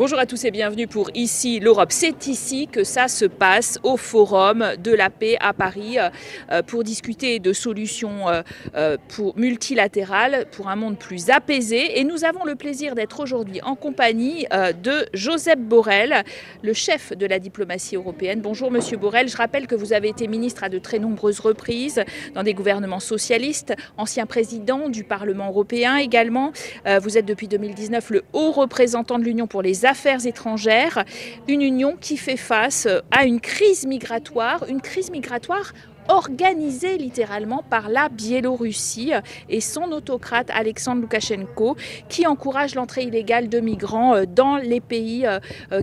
Bonjour à tous et bienvenue pour Ici l'Europe. C'est ici que ça se passe au Forum de la paix à Paris pour discuter de solutions multilatérales pour un monde plus apaisé. Et nous avons le plaisir d'être aujourd'hui en compagnie de Josep Borrell, le chef de la diplomatie européenne. Bonjour Monsieur Borrell, je rappelle que vous avez été ministre à de très nombreuses reprises dans des gouvernements socialistes, ancien président du Parlement européen également. Vous êtes depuis 2019 le haut représentant de l'Union pour les affaires étrangères, une union qui fait face à une crise migratoire organisée littéralement par la Biélorussie et son autocrate Alexandre Loukachenko qui encourage l'entrée illégale de migrants dans les pays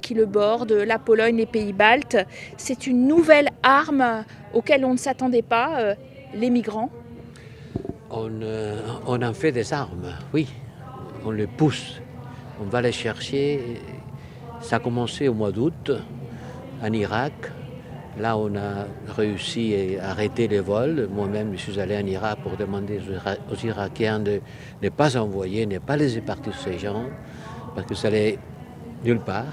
qui le bordent, la Pologne, les pays baltes. C'est une nouvelle arme auquel on ne s'attendait pas, les migrants. On en fait des armes, oui, on les pousse, on va les chercher. Ça a commencé au mois d'août en Irak. Là, on a réussi à arrêter les vols. Moi-même, je suis allé en Irak pour demander aux Irakiens de ne pas envoyer, ne pas laisser partir ces gens, parce que ça allait nulle part.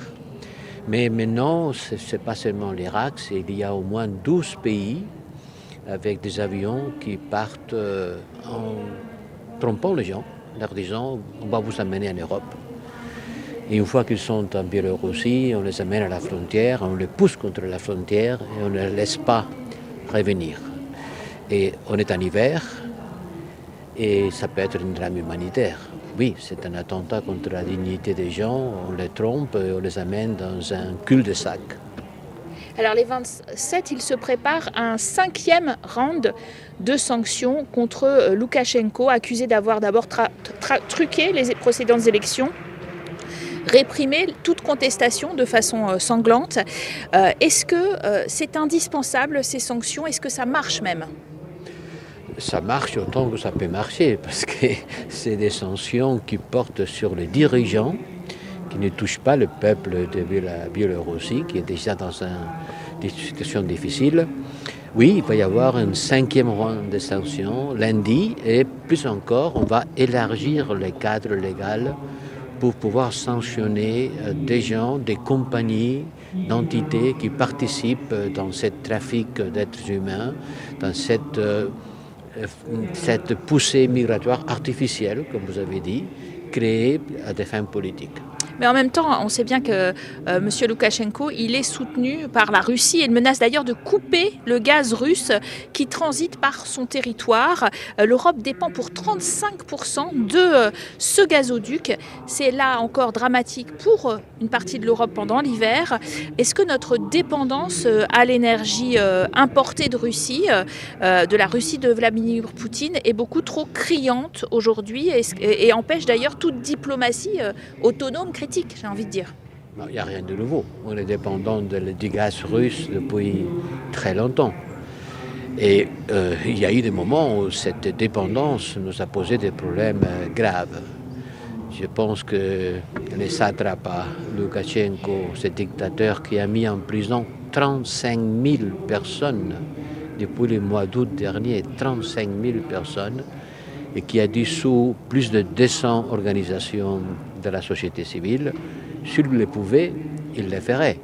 Mais maintenant, ce n'est pas seulement l'Irak, il y a au moins 12 pays avec des avions qui partent en trompant les gens, leur disant « on va vous amener en Europe ». Et une fois qu'ils sont en Biélorussie, on les amène à la frontière, on les pousse contre la frontière et on ne les laisse pas revenir. Et on est en hiver et ça peut être une drame humanitaire. Oui, c'est un attentat contre la dignité des gens, on les trompe et on les amène dans un cul-de-sac. Alors les 27, ils se préparent à un 5e round de sanctions contre Loukachenko, accusé d'avoir d'abord truqué les précédentes élections, réprimer toute contestation de façon sanglante. Est-ce que c'est indispensable ces sanctions? Est-ce que ça marche même? Ça marche autant que ça peut marcher, parce que c'est des sanctions qui portent sur les dirigeants, qui ne touchent pas le peuple de la Biélorussie, qui est déjà dans une situation difficile. Oui, il va y avoir un 5e round de sanctions lundi, et plus encore, on va élargir le cadre légal pour pouvoir sanctionner des gens, des compagnies, d'entités qui participent dans ce trafic d'êtres humains, dans cette poussée migratoire artificielle, comme vous avez dit, créée à des fins politiques. Mais en même temps, on sait bien que M. Loukachenko, il est soutenu par la Russie. Il menace d'ailleurs de couper le gaz russe qui transite par son territoire. L'Europe dépend pour 35% de ce gazoduc. C'est là encore dramatique pour une partie de l'Europe pendant l'hiver. Est-ce que notre dépendance à l'énergie importée de Russie, de la Russie de Vladimir Poutine, est beaucoup trop criante aujourd'hui et empêche d'ailleurs toute diplomatie autonome, j'ai envie de dire. Il n'y a rien de nouveau. On est dépendant du gaz russe depuis très longtemps. Et il y a eu des moments où cette dépendance nous a posé des problèmes graves. Je pense que les satrapes, Loukachenko, ce dictateur qui a mis en prison 35 000 personnes depuis le mois d'août dernier, 35 000 personnes, et qui a dissous plus de 200 organisations de la société civile, s'il le pouvait, il le ferait.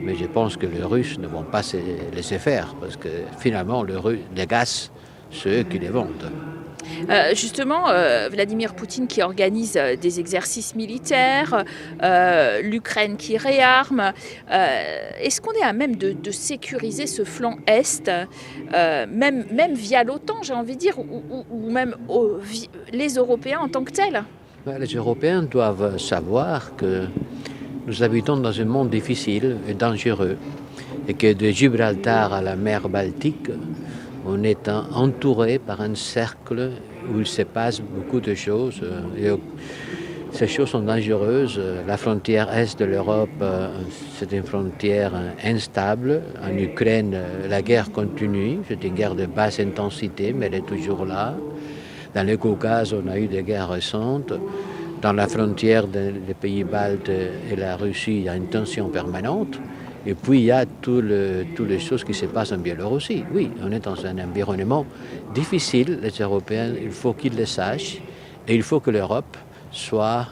Mais je pense que les Russes ne vont pas se laisser faire, parce que finalement, les gaz, c'est eux qui les vendent. Justement, Vladimir Poutine qui organise des exercices militaires, l'Ukraine qui réarme. Est-ce qu'on est à même de sécuriser ce flanc Est, même via l'OTAN, j'ai envie de dire, ou même les Européens en tant que tels? Les Européens doivent savoir que nous habitons dans un monde difficile et dangereux, et que de Gibraltar à la mer Baltique, on est entouré par un cercle où il se passe beaucoup de choses. Et ces choses sont dangereuses. La frontière est de l'Europe, c'est une frontière instable. En Ukraine, la guerre continue. C'est une guerre de basse intensité, mais elle est toujours là. Dans le Caucase, on a eu des guerres récentes. Dans la frontière des pays baltes et la Russie, il y a une tension permanente. Et puis, il y a toutes les choses qui se passent en Biélorussie. Oui, on est dans un environnement difficile. Les Européens, il faut qu'ils le sachent. Et il faut que l'Europe soit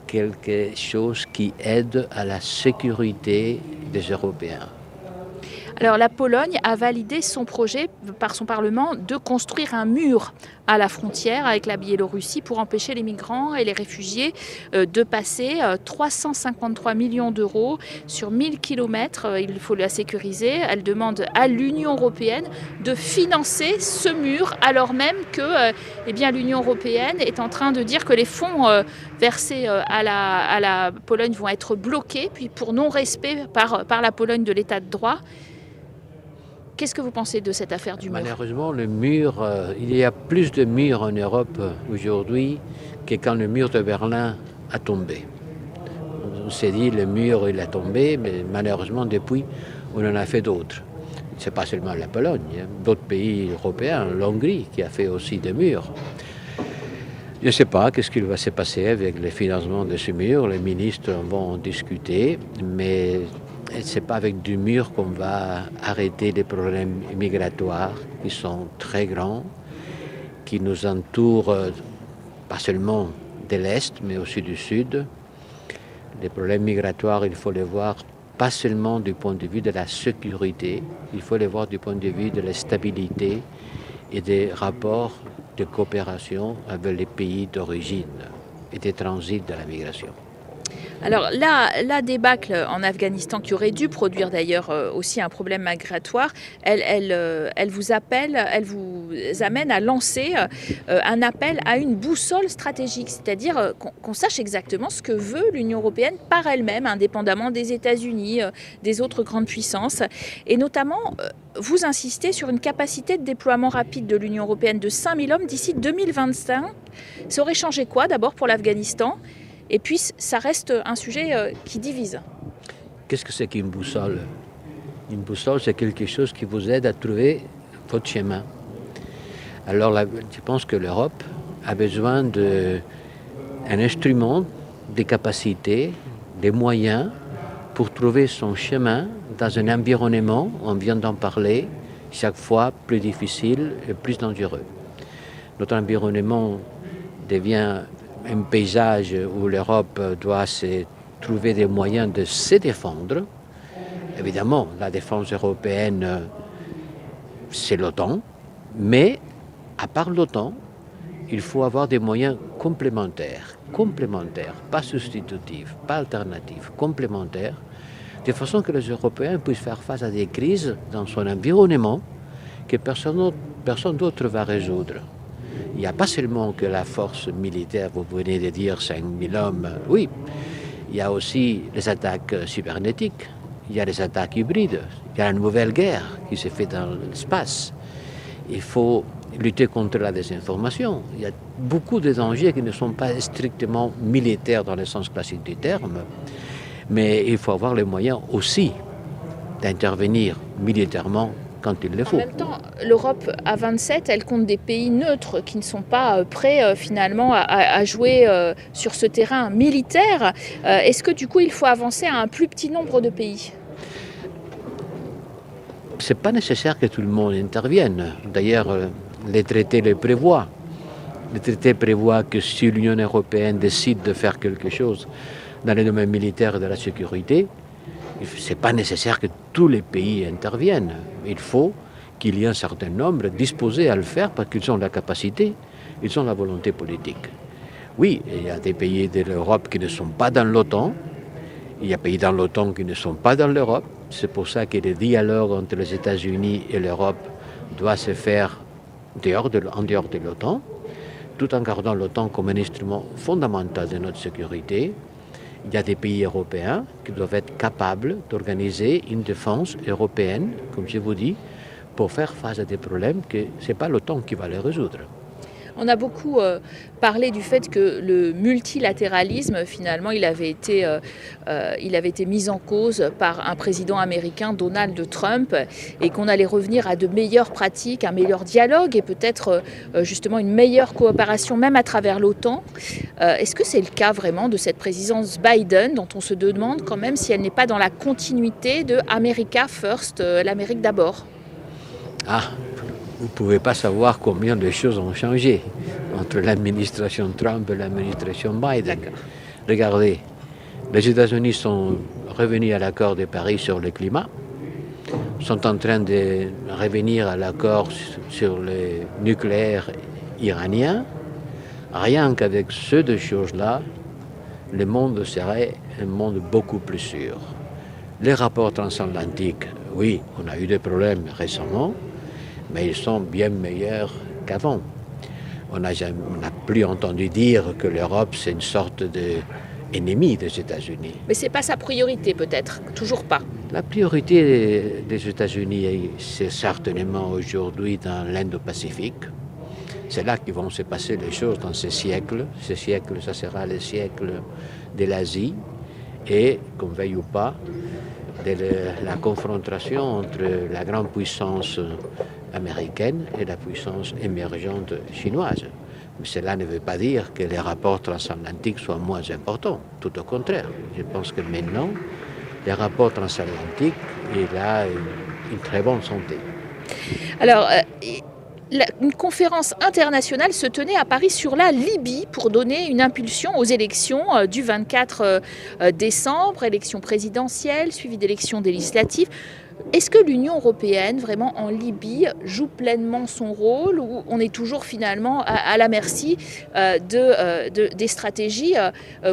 quelque chose qui aide à la sécurité des Européens. Alors la Pologne a validé son projet par son Parlement de construire un mur à la frontière avec la Biélorussie pour empêcher les migrants et les réfugiés de passer. 353 millions d'euros sur 1000 kilomètres, il faut la sécuriser. Elle demande à l'Union européenne de financer ce mur alors même que l'Union européenne est en train de dire que les fonds versés à la Pologne vont être bloqués puis pour non-respect par la Pologne de l'état de droit. Qu'est-ce que vous pensez de cette affaire du mur? Malheureusement, le mur, il y a plus de murs en Europe aujourd'hui que quand le mur de Berlin a tombé. On s'est dit le mur il a tombé, mais malheureusement depuis on en a fait d'autres. Ce n'est pas seulement la Pologne, d'autres pays européens, l'Hongrie qui a fait aussi des murs. Je ne sais pas qu'est-ce qu'il va se passer avec le financement de ce mur, les ministres vont en discuter, mais ce n'est pas avec du mur qu'on va arrêter les problèmes migratoires qui sont très grands, qui nous entourent pas seulement de l'Est, mais aussi du Sud. Les problèmes migratoires, il faut les voir pas seulement du point de vue de la sécurité, il faut les voir du point de vue de la stabilité et des rapports de coopération avec les pays d'origine et de transit de la migration. Alors la débâcle en Afghanistan, qui aurait dû produire d'ailleurs aussi un problème migratoire, elle vous appelle, elle vous amène à lancer un appel à une boussole stratégique, c'est-à-dire qu'on sache exactement ce que veut l'Union européenne par elle-même, indépendamment des États-Unis, des autres grandes puissances. Et notamment, vous insistez sur une capacité de déploiement rapide de l'Union européenne de 5000 hommes d'ici 2025. Ça aurait changé quoi d'abord pour l'Afghanistan ? Et puis, ça reste un sujet qui divise. Qu'est-ce que c'est qu'une boussole? Une boussole, c'est quelque chose qui vous aide à trouver votre chemin. Alors, je pense que l'Europe a besoin d'un instrument, des capacités, des moyens pour trouver son chemin dans un environnement, on vient d'en parler, chaque fois plus difficile et plus dangereux. Notre environnement devient un paysage où l'Europe doit se trouver des moyens de se défendre. Évidemment, la défense européenne, c'est l'OTAN, mais à part l'OTAN, il faut avoir des moyens complémentaires, pas substitutifs, pas alternatifs, complémentaires, de façon que les Européens puissent faire face à des crises dans son environnement que personne d'autre va résoudre. Il n'y a pas seulement que la force militaire, vous venez de dire 5000 hommes, oui, il y a aussi les attaques cybernétiques, il y a les attaques hybrides, il y a la nouvelle guerre qui se fait dans l'espace. Il faut lutter contre la désinformation. Il y a beaucoup de dangers qui ne sont pas strictement militaires dans le sens classique du terme, mais il faut avoir les moyens aussi d'intervenir militairement quand il le faut. En même temps, l'Europe à 27, elle compte des pays neutres qui ne sont pas prêts finalement à jouer sur ce terrain militaire. Est-ce que du coup il faut avancer à un plus petit nombre de pays? Ce n'est pas nécessaire que tout le monde intervienne. D'ailleurs, les traités le prévoient. Les traités prévoient que si l'Union européenne décide de faire quelque chose dans le domaine militaire et de la sécurité, ce n'est pas nécessaire que tous les pays interviennent. Il faut qu'il y ait un certain nombre disposés à le faire parce qu'ils ont la capacité, ils ont la volonté politique. Oui, il y a des pays de l'Europe qui ne sont pas dans l'OTAN, il y a des pays dans l'OTAN qui ne sont pas dans l'Europe. C'est pour ça que le dialogue entre les États-Unis et l'Europe doit se faire en dehors de l'OTAN, tout en gardant l'OTAN comme un instrument fondamental de notre sécurité. Il y a des pays européens qui doivent être capables d'organiser une défense européenne, comme je vous dis, pour faire face à des problèmes que ce n'est pas l'OTAN qui va les résoudre. On a beaucoup parlé du fait que le multilatéralisme, finalement, il avait été mis en cause par un président américain, Donald Trump, et qu'on allait revenir à de meilleures pratiques, un meilleur dialogue et peut-être justement une meilleure coopération, même à travers l'OTAN. Est-ce que c'est le cas vraiment de cette présidence Biden, dont on se demande quand même si elle n'est pas dans la continuité de America First, l'Amérique d'abord? Vous ne pouvez pas savoir combien de choses ont changé entre l'administration Trump et l'administration Biden. Regardez, les États-Unis sont revenus à l'accord de Paris sur le climat, sont en train de revenir à l'accord sur le nucléaire iranien. Rien qu'avec ces deux choses-là, le monde serait un monde beaucoup plus sûr. Les rapports transatlantiques, oui, on a eu des problèmes récemment, mais ils sont bien meilleurs qu'avant. On n'a plus entendu dire que l'Europe, c'est une sorte d'ennemi des États-Unis. Mais ce n'est pas sa priorité peut-être, toujours pas. La priorité des États-Unis, c'est certainement aujourd'hui dans l'Indo-Pacifique. C'est là que vont se passer les choses dans ces siècles. Ce siècle, ça sera le siècle de l'Asie et, qu'on veuille ou pas, de la confrontation entre la grande puissance américaine et la puissance émergente chinoise. Mais cela ne veut pas dire que les rapports transatlantiques soient moins importants. Tout au contraire. Je pense que maintenant, les rapports transatlantiques, il a une très bonne santé. Alors, une conférence internationale se tenait à Paris sur la Libye pour donner une impulsion aux élections du 24 décembre, élections présidentielles, suivies d'élections législatives. Est-ce que l'Union européenne, vraiment en Libye, joue pleinement son rôle ou on est toujours finalement à la merci des stratégies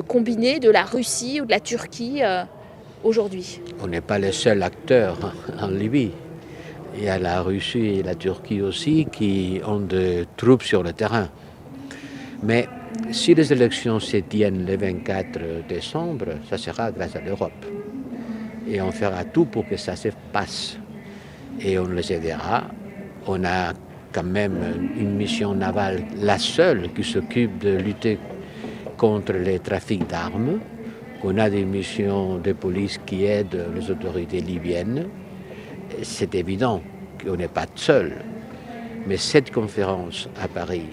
combinées de la Russie ou de la Turquie aujourd'hui? On n'est pas les seuls acteurs en Libye. Il y a la Russie et la Turquie aussi qui ont des troupes sur le terrain. Mais si les élections se tiennent le 24 décembre, ça sera grâce à l'Europe. Et on fera tout pour que ça se passe. Et on les aidera. On a quand même une mission navale, la seule qui s'occupe de lutter contre les trafics d'armes. On a des missions de police qui aident les autorités libyennes. C'est évident qu'on n'est pas seul. Mais cette conférence à Paris,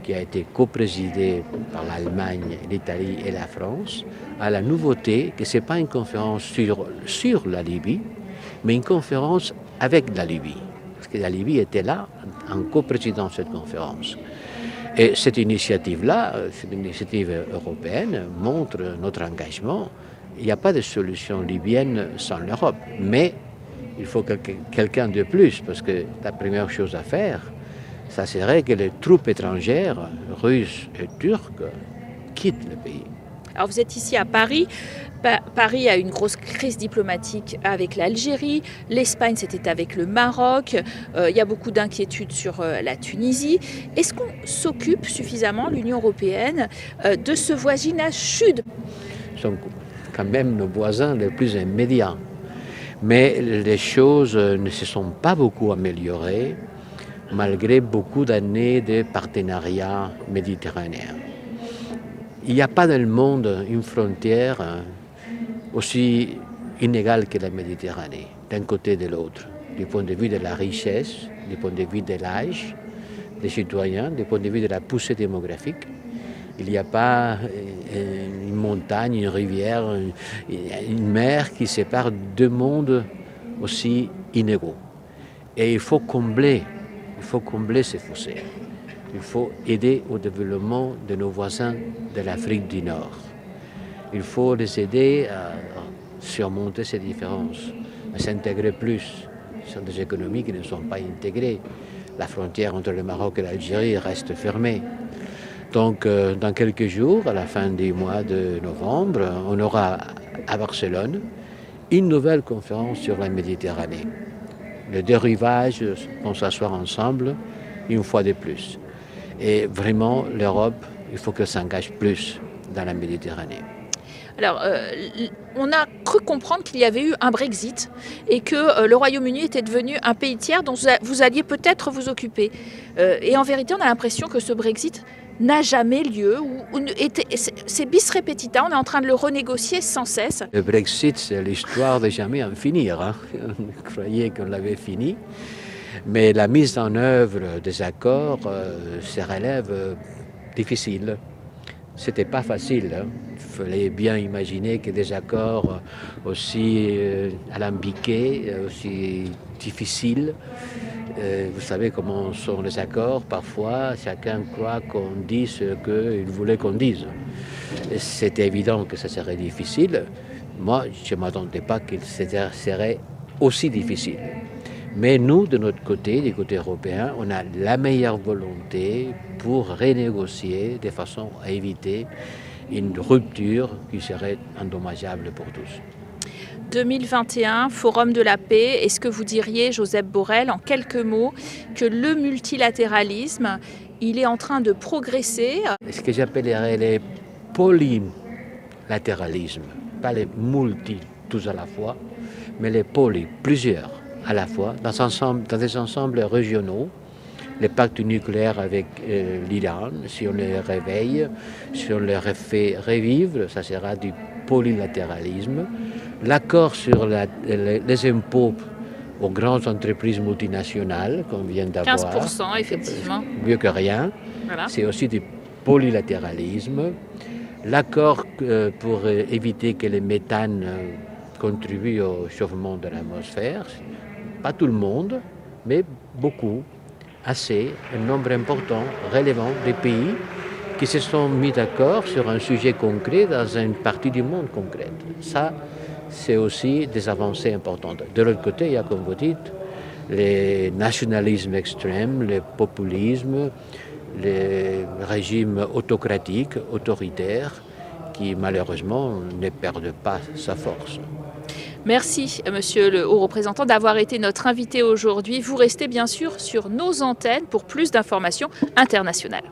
qui a été coprésidée par l'Allemagne, l'Italie et la France, a la nouveauté que ce n'est pas une conférence sur la Libye, mais une conférence avec la Libye. Parce que la Libye était là en coprésidant cette conférence. Et cette initiative-là, cette initiative européenne, montre notre engagement. Il n'y a pas de solution libyenne sans l'Europe. Mais il faut quelqu'un de plus, parce que la première chose à faire, ça serait que les troupes étrangères, russes et turques, quittent le pays. Alors vous êtes ici à Paris. Paris a une grosse crise diplomatique avec l'Algérie. L'Espagne, c'était avec le Maroc. Il y a beaucoup d'inquiétudes sur la Tunisie. Est-ce qu'on s'occupe suffisamment, l'Union européenne, de ce voisinage sud? Ce sont quand même nos voisins les plus immédiats. Mais les choses ne se sont pas beaucoup améliorées malgré beaucoup d'années de partenariat méditerranéen. Il n'y a pas dans le monde une frontière aussi inégale que la Méditerranée, d'un côté et de l'autre, du point de vue de la richesse, du point de vue de l'âge des citoyens, du point de vue de la poussée démographique. Il n'y a pas une montagne, une rivière, une mer qui sépare deux mondes aussi inégaux. Et il faut combler ces fossés. Il faut aider au développement de nos voisins de l'Afrique du Nord. Il faut les aider à surmonter ces différences, à s'intégrer plus. Ce sont des économies qui ne sont pas intégrées. La frontière entre le Maroc et l'Algérie reste fermée. Donc, dans quelques jours, à la fin du mois de novembre, on aura à Barcelone une nouvelle conférence sur la Méditerranée. Les deux rivages vont s'asseoir ensemble une fois de plus. Et vraiment, l'Europe, il faut qu'elle s'engage plus dans la Méditerranée. Alors, on a cru comprendre qu'il y avait eu un Brexit et que le Royaume-Uni était devenu un pays tiers dont vous alliez peut-être vous occuper. Et en vérité, on a l'impression que ce Brexit n'a jamais lieu. C'est bis repetita, on est en train de le renégocier sans cesse. Le Brexit, c'est l'histoire de jamais en finir. Hein. On croyait qu'on l'avait fini. Mais la mise en œuvre des accords se relève difficile. C'était pas facile. Hein. Il fallait bien imaginer que des accords aussi alambiqués, aussi difficiles. Vous savez comment sont les accords. Parfois, chacun croit qu'on dit ce qu'il voulait qu'on dise. C'était évident que ça serait difficile. Moi, je ne m'attendais pas qu'il serait aussi difficile. Mais nous, de notre côté, du côté européen, on a la meilleure volonté pour renégocier de façon à éviter une rupture qui serait endommageable pour tous. 2021, Forum de la paix, est-ce que vous diriez, Josep Borrell, en quelques mots, que le multilatéralisme, il est en train de progresser? Ce que j'appellerais les polylatéralismes, pas les multi, tous à la fois, mais les poly, plusieurs à la fois, dans des ensembles régionaux. Le pacte nucléaire avec l'Iran, si on les réveille, si on les refait revivre, ça sera du polylatéralisme. L'accord sur les impôts aux grandes entreprises multinationales qu'on vient d'avoir. 15%, effectivement. Mieux que rien. Voilà. C'est aussi du polylatéralisme. L'accord pour éviter que le méthane contribue au chauffement de l'atmosphère. Pas tout le monde, mais beaucoup. Assez, un nombre important, relevant des pays qui se sont mis d'accord sur un sujet concret dans une partie du monde concrète. Ça, c'est aussi des avancées importantes. De l'autre côté, il y a, comme vous dites, les nationalismes extrêmes, le populisme, les régimes autocratiques, autoritaires, qui malheureusement ne perdent pas sa force. Merci, monsieur le haut représentant, d'avoir été notre invité aujourd'hui. Vous restez bien sûr sur nos antennes pour plus d'informations internationales.